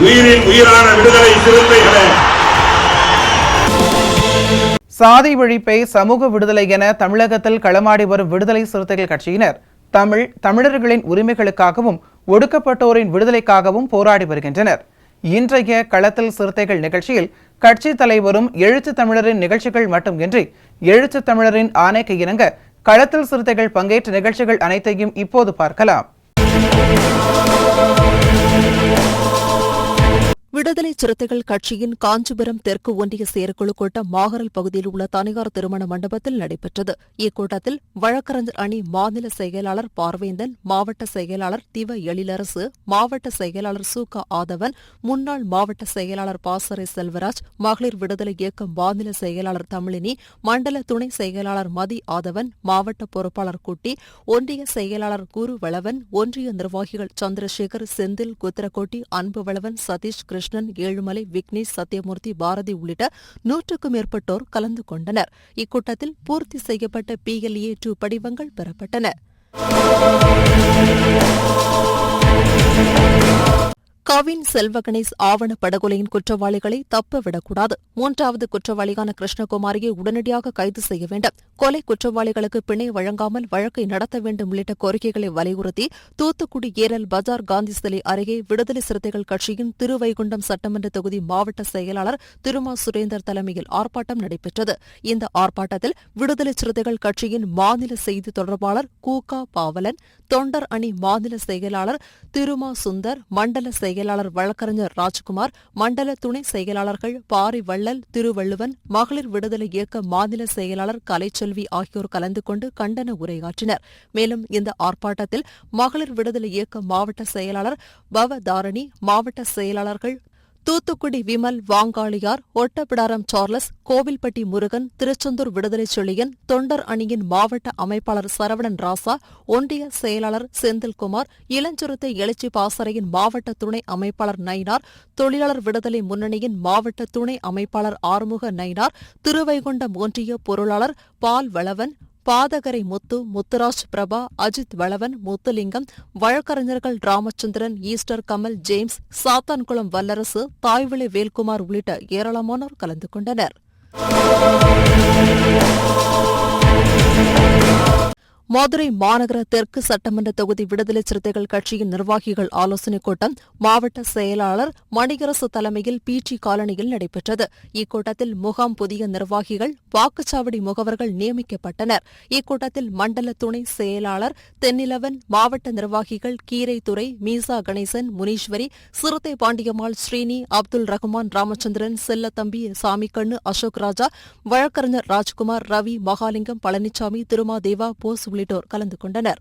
உயிரின் உயிரான விடுதலை சிறுத்தைகளே, சாதி ஒழிப்பை சமூக விடுதலை என தமிழகத்தில் களமாடி வரும் விடுதலை சிறுத்தைகள் கட்சியினர் தமிழர்களின் உரிமைகளுக்காகவும் ஒடுக்கப்பட்டோரின் விடுதலைக்காகவும் போராடி வருகின்றனர். இன்றைய களத்தில் சிறுத்தைகள் நிகழ்ச்சியில் கட்சி தலைவரும் எழுத்து தமிழரின் நிகழ்ச்சிகள் மட்டுமின்றி எழுத்து தமிழரின் ஆணைக்கு இணங்க களத்தில் சிறுத்தைகள் பங்கேற்ற நிகழ்ச்சிகள் அனைத்தையும் இப்போது பார்க்கலாம். விடுதலை சிறுத்தைகள் கட்சியின் காஞ்சிபுரம் தெற்கு ஒன்றிய செயற்குழு கூட்டம் மாகரல் பகுதியில் உள்ள தனியார் திருமண மண்டபத்தில் நடைபெற்றது. இக்கூட்டத்தில் வழக்கறிஞர் அணி மாநில செயலாளர் பார்வேந்தன், மாவட்ட செயலாளர் திவ எழிலரசு, மாவட்ட செயலாளர் சூகா ஆதவன், முன்னாள் மாவட்ட செயலாளர் பாசறை செல்வராஜ், மகளிர் விடுதலை இயக்க மாநில செயலாளர் தமிழினி, மண்டல துணை செயலாளர் மதி ஆதவன், மாவட்ட பொறுப்பாளர் குட்டி, ஒன்றிய செயலாளர் குரு வளவன், ஒன்றிய நிர்வாகிகள் சந்திரசேகர், செந்தில், குத்திரக்கோட்டி, அன்பு வளவன், சதீஷ், கிருஷ்ணன், ஏழுமலை, விக்னேஷ், சத்யமூர்த்தி, பாரதி உள்ளிட்ட 100க்கும் மேற்பட்டோர் கலந்து கொண்டனர். இக்கூட்டத்தில் பூர்த்தி செய்யப்பட்ட PLA2 படிவங்கள் பெறப்பட்டன. கவின் செல்வகணேஷ் ஆவண படுகொலையின் குற்றவாளிகளை தப்பவிடக்கூடாது. 3வது குற்றவாளியான கிருஷ்ணகுமாரியை உடனடியாக கைது செய்ய வேண்டும். கொலை குற்றவாளிகளுக்கு பிணை வழங்காமல் வழக்கை நடத்த வேண்டும் உள்ளிட்ட கோரிக்கைகளை வலியுறுத்தி தூத்துக்குடி ஏரல் பஜார் காந்தி சிலை அருகே விடுதலை சிறுத்தைகள் கட்சியின் திருவைகுண்டம் சட்டமன்ற தொகுதி மாவட்ட செயலாளர் திருமா சுரேந்தர் தலைமையில் ஆர்ப்பாட்டம் நடைபெற்றது. இந்த ஆர்ப்பாட்டத்தில் விடுதலை சிறுத்தைகள் கட்சியின் மாநில செய்தி தொடர்பாளர் கூகா பாவலன், தொண்டர் அணி மாநில செயலாளர் திருமா சுந்தர், மண்டல செயலாளர் வழக்கறிஞர் ராஜ்குமார், மண்டல துணை செயலாளர்கள் பாரி வள்ளல், திருவள்ளுவன், மகளிர் விடுதலை இயக்க மாநில செயலாளர் கலைச்செல்வி ஆகியோர் கலந்து கொண்டு கண்டன உரையாற்றினர். மேலும் இந்த ஆர்ப்பாட்டத்தில் மகளிர் விடுதலை இயக்க மாவட்ட செயலாளர் பவதாரணி, மாவட்ட செயலாளர்கள் தூத்துக்குடி விமல், வாங்காளியார், ஒட்டப்பிடாரம் சார்லஸ், கோவில்பட்டி முருகன், திருச்செந்தூர் விடுதலை செழியன், தொண்டர் அணியின் மாவட்ட அமைப்பாளர் சரவணன் ராசா, ஒன்றிய செயலாளர் செந்தில்குமார், இளஞ்சுருத்தை எழுச்சி பாசறையின் மாவட்ட துணை அமைப்பாளர் நயினார், தொழிலாளர் விடுதலை முன்னணியின் மாவட்ட துணை அமைப்பாளர் ஆறுமுக நயினார், திருவைகுண்டம் ஒன்றிய பொருளாளர் பால் வளவன், பாதகரை முத்து, முத்துராஜ் பிரபா, அஜித் வளவன், முத்துலிங்கம், வழக்கறிஞர்கள் ராமச்சந்திரன், ஈஸ்டர் கமல், ஜேம்ஸ், சாத்தான்குளம் வல்லரசு, தாய்விளை வேல்குமார் உள்ளிட்ட ஏராளமானோர் கலந்து கொண்டனர். மதுரை மாநகர தெற்கு சட்டமன்ற தொகுதி விடுதலை சிறுத்தைகள் கட்சியின் நிர்வாகிகள் ஆலோசனைக் கூட்டம் மாவட்ட செயலாளர் மணிகரசு தலைமையில் PG காலனியில் நடைபெற்றது. இக்கூட்டத்தில் முகாம் புதிய நிர்வாகிகள், வாக்குச்சாவடி முகவர்கள் நியமிக்கப்பட்டனர். இக்கூட்டத்தில் மண்டல துணை செயலாளர் தென்னிலவன், மாவட்ட நிர்வாகிகள் கீரைத்துறை, மீசா கணேசன், முனீஸ்வரி, சிறுத்தை பாண்டியம்மாள், ஸ்ரீனி, அப்துல் ரஹ்மான், ராமச்சந்திரன், செல்லத்தம்பி, சாமிக்கண்ணு, அசோக் ராஜா, வழக்கறிஞர் ராஜ்குமார், ரவி, மகாலிங்கம், பழனிசாமி, திருமாதேவா, போஸ் உள்ளிட்டோர் கலந்து கொண்டனர்.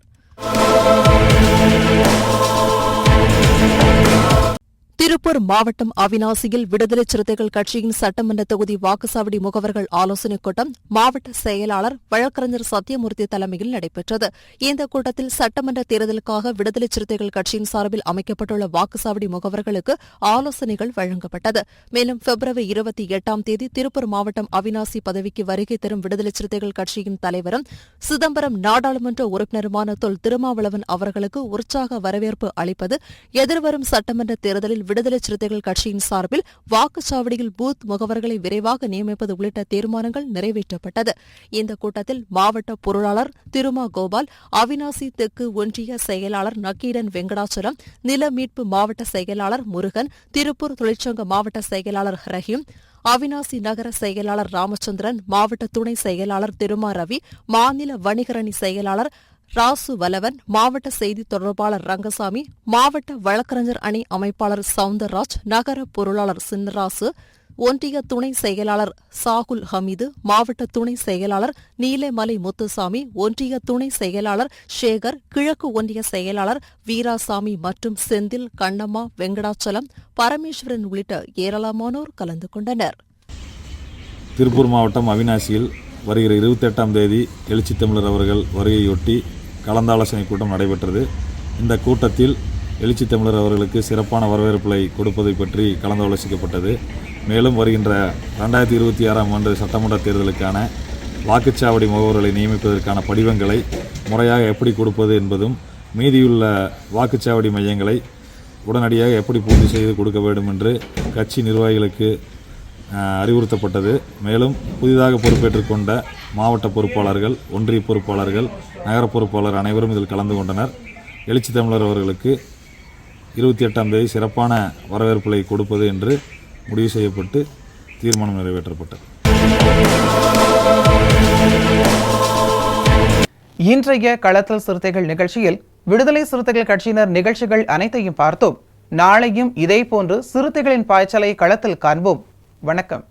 திருப்பூர் மாவட்டம் அவிநாசியில் விடுதலை சிறுத்தைகள் கட்சியின் சட்டமன்ற தொகுதி வாக்குச்சாவடி முகவர்கள் ஆலோசனைக் கூட்டம் மாவட்ட செயலாளர் வழக்கறிஞர் சத்யமூர்த்தி தலைமையில் நடைபெற்றது. இந்த கூட்டத்தில் சட்டமன்ற தேர்தலுக்காக விடுதலை சிறுத்தைகள் கட்சியின் சார்பில் அமைக்கப்பட்டுள்ள வாக்குச்சாவடி முகவர்களுக்கு ஆலோசனைகள் வழங்கப்பட்டது. மேலும் பிப்ரவரி 28ஆம் தேதி திருப்பூர் மாவட்டம் அவிநாசி பதவிக்கு வருகை தரும் விடுதலை சிறுத்தைகள் கட்சியின் தலைவரும் சிதம்பரம் நாடாளுமன்ற உறுப்பினருமான தொல் திருமாவளவன் அவர்களுக்கு உற்சாக வரவேற்பு அளிப்பது, எதிர்வரும் சட்டமன்ற தேர்தலில் விடுதலை சிறுத்தைகள் கட்சியின் சார்பில் வாக்குச்சாவடியில் பூத் முகவர்களை விரைவாக நியமிப்பது உள்ளிட்ட தீர்மானங்கள் நிறைவேற்றப்பட்டது. இந்த கூட்டத்தில் மாவட்ட பொருளாளர் திருமா கோபால், அவிநாசி தெற்கு ஒன்றிய செயலாளர் நக்கீரன் வெங்கடாச்சலம், நில மீட்பு மாவட்ட செயலாளர் முருகன், திருப்பூர் தொழிற்சங்க மாவட்ட செயலாளர் ரஹீம், அவிநாசி நகர செயலாளர் ராமச்சந்திரன், மாவட்ட துணை செயலாளர் திருமா ரவி, மாநில வணிகரணி செயலாளர் ராசு வலவன், மாவட்ட செய்தி தொடர்பாளர் ரங்கசாமி, மாவட்ட வழக்கறிஞர் அணி அமைப்பாளர் சவுந்தரராஜ், நகர பொருளாளர் சின்னராசு, ஒன்றிய துணை செயலாளர் சாகுல் ஹமீது, மாவட்ட துணை செயலாளர் நீலமலை முத்துசாமி, ஒன்றிய துணை செயலாளர் சேகர், கிழக்கு ஒன்றிய செயலாளர் வீராசாமி மற்றும் செந்தில், கண்ணம்மா, வெங்கடாச்சலம், பரமேஸ்வரன் உள்ளிட்ட ஏராளமானோர் கலந்து கொண்டனர். திருப்பூர் மாவட்டம் அவிநாசியில் வருகிற 28ஆம் தேதி எழுச்சி தமிழர் அவர்கள் வருகையொட்டி கலந்தாலோசனை கூட்டம் நடைபெற்றது. இந்த கூட்டத்தில் எழுச்சி தமிழர் அவர்களுக்கு சிறப்பான வரவேற்புகளை கொடுப்பதை பற்றி கலந்தாலோசிக்கப்பட்டது. மேலும் வருகின்ற 2026ஆம் ஆண்டு சட்டமன்ற தேர்தலுக்கான வாக்குச்சாவடி முகவர்களை நியமிப்பதற்கான படிவங்களை முறையாக எப்படி கொடுப்பது என்பதும், மீதியுள்ள வாக்குச்சாவடி மையங்களை உடனடியாக எப்படி பூர்த்தி செய்து கொடுக்க வேண்டும் என்று கட்சி நிர்வாகிகளுக்கு அறிவுறுத்தப்பட்டது. மேலும் புதிதாக பொறுப்பேற்றுக் கொண்ட மாவட்ட பொறுப்பாளர்கள், ஒன்றிய பொறுப்பாளர்கள், நகர பொறுப்பாளர் அனைவரும் இதில் கலந்து கொண்டனர். எழுச்சி தமிழர் அவர்களுக்கு 28ஆம் தேதி சிறப்பான வரவேற்புகளை கொடுப்பது என்று முடிவு செய்யப்பட்டு தீர்மானம் நிறைவேற்றப்பட்டது. இன்றைய களத்தல் சிறுத்தைகள் நிகழ்ச்சியில் விடுதலை சிறுத்தைகள் கட்சியினர் நிகழ்ச்சிகள் அனைத்தையும் பார்த்தோம். நாளையும் இதேபோன்று சிறுத்தைகளின் பாய்ச்சலை களத்தில் காண்போம். வணக்கம்.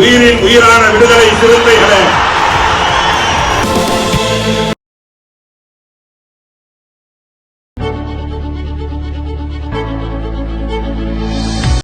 உயிரின் உயிரான விடுதலை சிறுத்தைகளே,